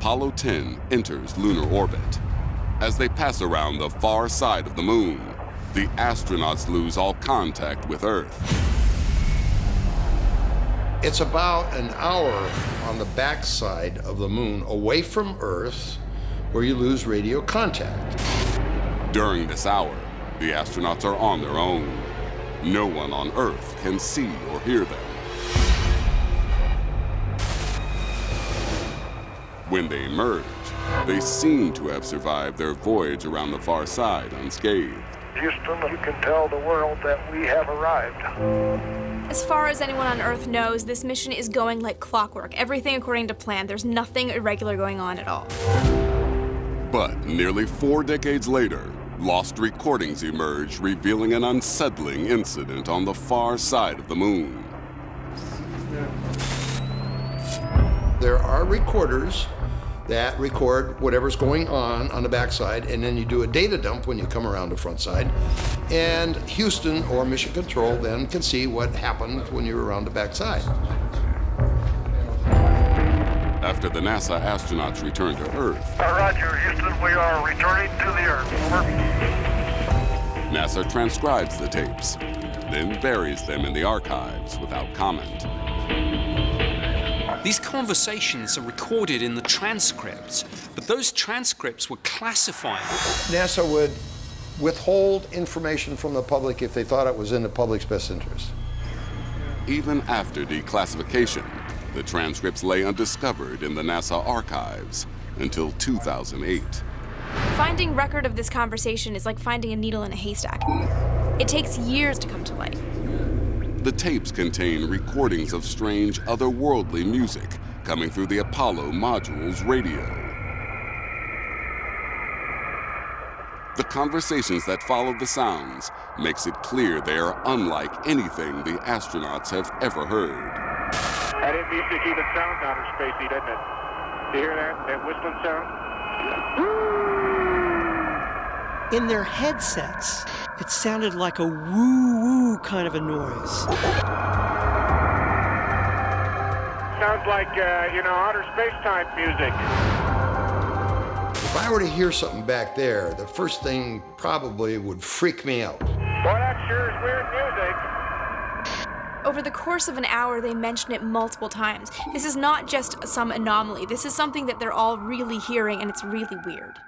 Apollo 10 enters lunar orbit. As they pass around the far side of the moon, the astronauts lose all contact with Earth. It's about an hour on the backside of the moon, away from Earth, where you lose radio contact. During this hour, the astronauts are on their own. No one on Earth can see or hear them. When they emerge, they seem to have survived their voyage around the far side unscathed. Houston, you can tell the world that we have arrived. As far as anyone on Earth knows, this mission is going like clockwork. Everything according to plan. There's nothing irregular going on at all. But nearly 4 decades later, lost recordings emerge revealing an unsettling incident on the far side of the moon. There are recorders that record whatever's going on the backside, and then you do a data dump when you come around the front side. And Houston or Mission Control then can see what happened when you were around the backside. After the NASA astronauts return to Earth, Roger, Houston, we are returning to the Earth. Over. NASA transcribes the tapes, then buries them in the archives without comment. These conversations are recorded in the transcripts, but those transcripts were classified. NASA would withhold information from the public if they thought it was in the public's best interest. Even after declassification, the transcripts lay undiscovered in the NASA archives until 2008. Finding record of this conversation is like finding a needle in a haystack. It takes years to come to light. The tapes contain recordings of strange, otherworldly music coming through the Apollo module's radio. The conversations that follow the sounds makes it clear they are unlike anything the astronauts have ever heard. That music even sounds outer spacey, doesn't it? Do you hear that whistling sound? In their headsets, it sounded like a woo-woo kind of a noise. Sounds like, outer space-time music. If I were to hear something back there, the first thing probably would freak me out. Boy, that sure is weird music. Over the course of an hour, they mention it multiple times. This is not just some anomaly. This is something that they're all really hearing, and it's really weird.